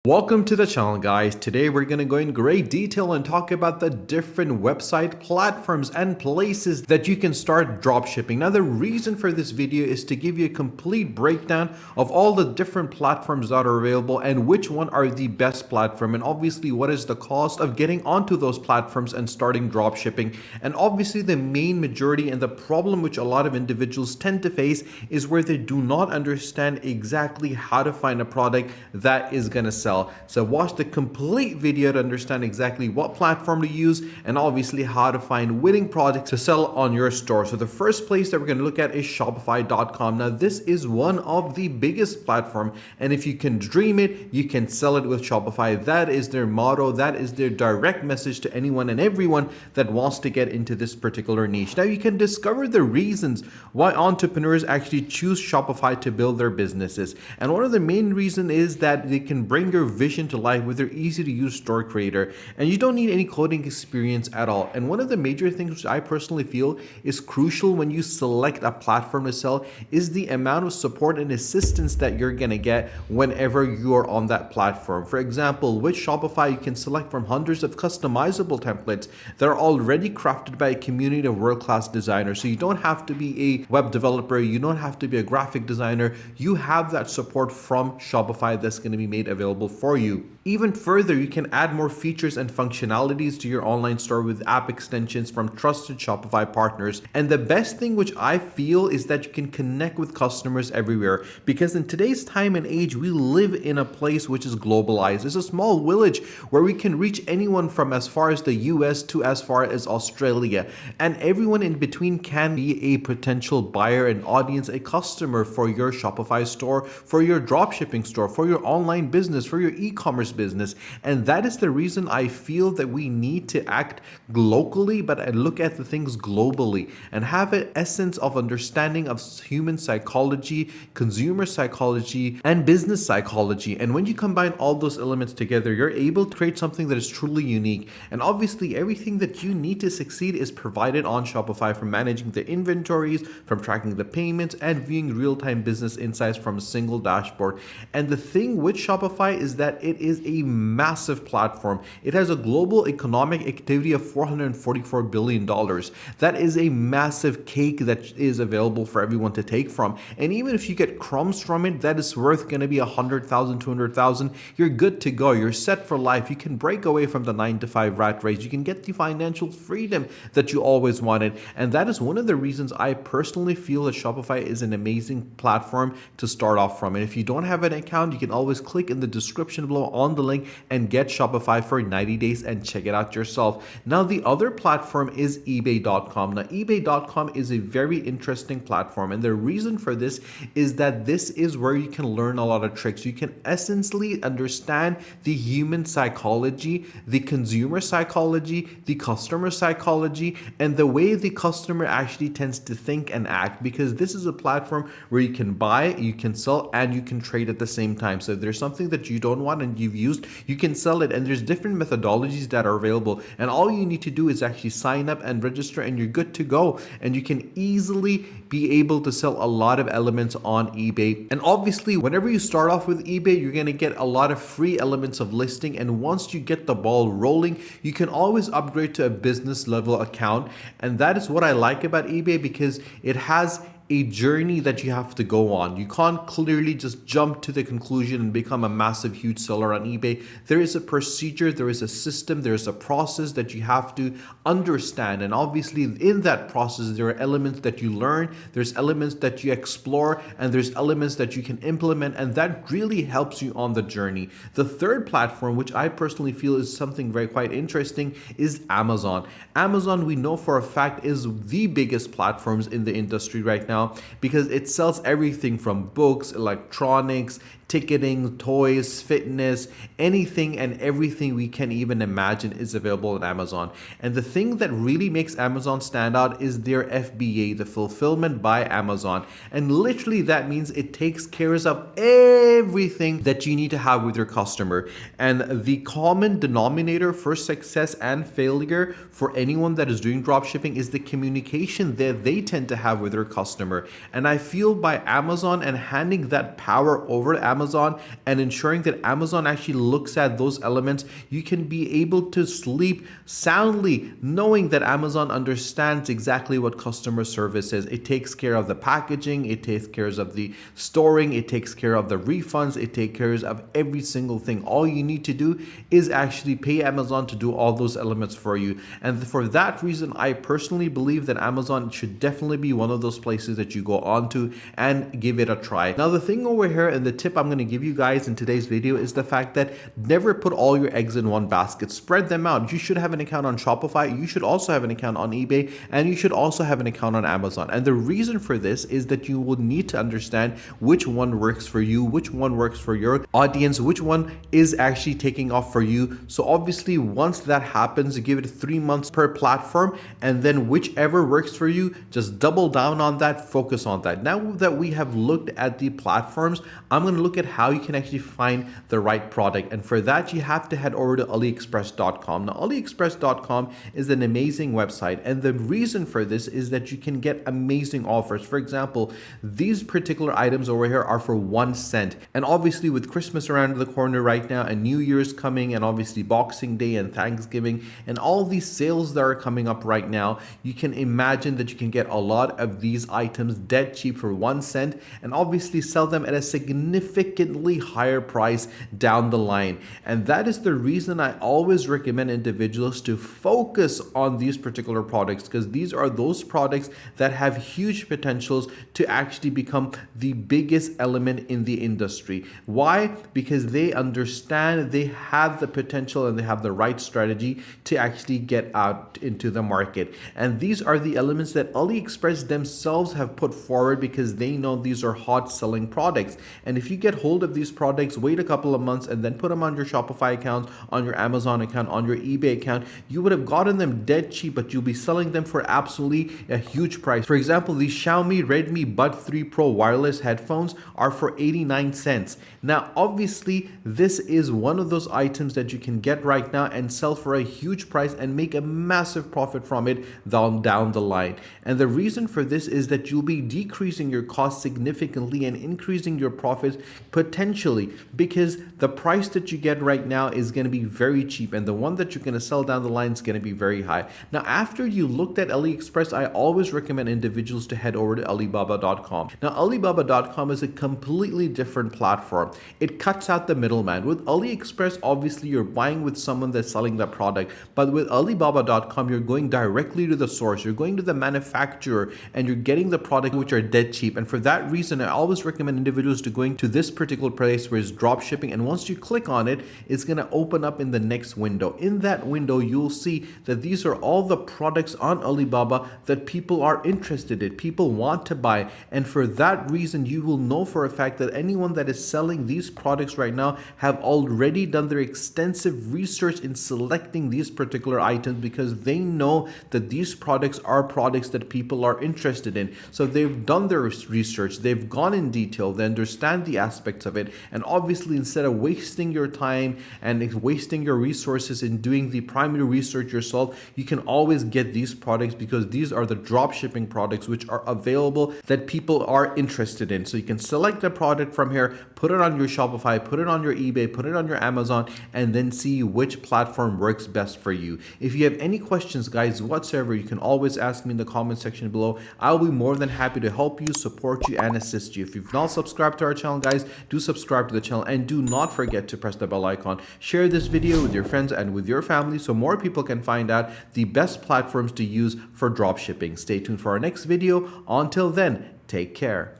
Welcome to the channel, guys. Today we're going to go in great detail and talk about the different website platforms and places that you can start dropshipping. Now, the reason for this video is to give you a complete breakdown of all the different platforms that are available and which one are the best platform, and obviously what is the cost of getting onto those platforms and starting dropshipping. And obviously the main majority and the problem which a lot of individuals tend to face is where they do not understand exactly how to find a product that is going to sell. So watch the complete video to understand exactly what platform to use and obviously how to find winning products to sell on your store. So the first place that we're going to look at is Shopify.com. Now, this is one of the biggest platform, and if you can dream it, you can sell it with Shopify. That is their motto. That is their direct message to anyone and everyone that wants to get into this particular niche. Now, you can discover the reasons why entrepreneurs actually choose Shopify to build their businesses. And one of the main reasons is that they can bring your vision to life with their easy to use store creator, and you don't need any coding experience at all. And one of the major things which I personally feel is crucial when you select a platform to sell is the amount of support and assistance that you're going to get whenever you are on that platform. For example, with Shopify, you can select from hundreds of customizable templates that are already crafted by a community of world-class designers. So you don't have to be a web developer, you don't have to be a graphic designer. You have that support from Shopify that's going to be made available for you. Even further, you can add more features and functionalities to your online store with app extensions from trusted Shopify partners. And the best thing which I feel is that you can connect with customers everywhere, because in today's time and age, we live in a place which is globalized. It's a small village where we can reach anyone from as far as the US to as far as Australia, and everyone in between can be a potential buyer, an audience, a customer for your Shopify store, for your dropshipping store, for your online business, for your e-commerce business. And that is the reason I feel that we need to act locally, but I look at the things globally and have an essence of understanding of human psychology, consumer psychology, and business psychology. And when you combine all those elements together, you're able to create something that is truly unique. And obviously everything that you need to succeed is provided on Shopify, from managing the inventories, from tracking the payments, and viewing real-time business insights from a single dashboard. And the thing with Shopify is that it is a massive platform. It has a global economic activity of $444 billion. That is a massive cake that is available for everyone to take from. And even if you get crumbs from it, that is worth going to be 100,000, 200,000. You're good to go. You're set for life. You can break away from the 9-to-5 rat race. You can get the financial freedom that you always wanted. And that is one of the reasons I personally feel that Shopify is an amazing platform to start off from. And if you don't have an account, you can always click in the description below on the link and get Shopify for 90 days and check it out yourself. Now, the other platform is eBay.com. Now, eBay.com is a very interesting platform, and the reason for this is that this is where you can learn a lot of tricks. You can essentially understand the human psychology, the consumer psychology, the customer psychology, and the way the customer actually tends to think and act, because this is a platform where you can buy, you can sell, and you can trade at the same time. So if there's something that you don't want and you've used, you can sell it, and there's different methodologies that are available, and all you need to do is actually sign up and register and you're good to go. And you can easily be able to sell a lot of elements on eBay. And obviously whenever you start off with eBay, you're going to get a lot of free elements of listing, and once you get the ball rolling, you can always upgrade to a business level account. And that is what I like about eBay, because it has a journey that you have to go on. You can't clearly just jump to the conclusion and become a massive, huge seller on eBay. There is a procedure, there is a system, there is a process that you have to understand. And obviously in that process, there are elements that you learn, there's elements that you explore, and there's elements that you can implement, and that really helps you on the journey. The third platform, which I personally feel is something very quite interesting, is Amazon. Amazon, we know for a fact, is the biggest platforms in the industry right now, because it sells everything from books, electronics, ticketing, toys, fitness, anything and everything we can even imagine is available on Amazon. And the thing that really makes Amazon stand out is their FBA, the fulfillment by Amazon. And literally that means it takes care of everything that you need to have with your customer. And the common denominator for success and failure for anyone that is doing dropshipping is the communication that they tend to have with their customer. And I feel by Amazon and handing that power over to Amazon, Amazon and ensuring that Amazon actually looks at those elements, you can be able to sleep soundly knowing that Amazon understands exactly what customer service is. It takes care of the packaging, it takes care of the storing, it takes care of the refunds, it takes care of every single thing. All you need to do is actually pay Amazon to do all those elements for you. And for that reason, I personally believe that Amazon should definitely be one of those places that you go on to and give it a try. Now, the thing over here and the tip I'm going to give you guys in today's video is the fact that never put all your eggs in one basket. Spread them out. You should have an account on Shopify. You should also have an account on eBay, and you should also have an account on Amazon. And the reason for this is that you will need to understand which one works for you, which one works for your audience, which one is actually taking off for you. So obviously, once that happens, give it 3 months per platform, and then whichever works for you, just double down on that, focus on that. Now that we have looked at the platforms, I'm going to look at how you can actually find the right product. And for that, you have to head over to aliexpress.com. Now, aliexpress.com is an amazing website. And the reason for this is that you can get amazing offers. For example, these particular items over here are for 1 cent. And obviously with Christmas around the corner right now and New Year's coming and obviously Boxing Day and Thanksgiving and all these sales that are coming up right now, you can imagine that you can get a lot of these items dead cheap for 1 cent and obviously sell them at a significantly higher price down the line. And that is the reason I always recommend individuals to focus on these particular products, because these are those products that have huge potentials to actually become the biggest element in the industry. Why? Because they understand, they have the potential and they have the right strategy to actually get out into the market. And these are the elements that AliExpress themselves have put forward because they know these are hot selling products. And if you get hold of these products, wait a couple of months and then put them on your Shopify account, on your Amazon account, on your eBay account, you would have gotten them dead cheap, but you'll be selling them for absolutely a huge price. For example, these Xiaomi Redmi Bud 3 Pro wireless headphones are for 89 cents. Now, obviously, this is one of those items that you can get right now and sell for a huge price and make a massive profit from it down the line. And the reason for this is that you'll be decreasing your costs significantly and increasing your profits potentially, because the price that you get right now is going to be very cheap and the one that you're going to sell down the line is going to be very high. Now, after you looked at AliExpress, I always recommend individuals to head over to alibaba.com. Now, alibaba.com is a completely different platform. It cuts out the middleman. With AliExpress, obviously you're buying with someone that's selling that product, but with alibaba.com, you're going directly to the source. You're going to the manufacturer and you're getting the product which are dead cheap. And for that reason, I always recommend individuals to going to this particular place where it's drop shipping. And once you click on it, it's going to open up in the next window. In that window, you'll see that these are all the products on Alibaba that people are interested in, people want to buy. And for that reason, you will know for a fact that anyone that is selling these products right now have already done their extensive research in selecting these particular items, because they know that these products are products that people are interested in. So they've done their research, they've gone in detail, they understand the aspects of it. And obviously, instead of wasting your time and wasting your resources in doing the primary research yourself, you can always get these products because these are the drop shipping products which are available that people are interested in. So you can select the product from here, put it on your Shopify, put it on your eBay, put it on your Amazon, and then see which platform works best for you. If you have any questions, guys, whatsoever, you can always ask me in the comment section below. I'll be more than happy to help you, support you, and assist you. If you've not subscribed to our channel, guys, do subscribe to the channel and do not forget to press the bell icon. Share this video with your friends and with your family so more people can find out the best platforms to use for drop shipping. Stay tuned for our next video. Until then, take care.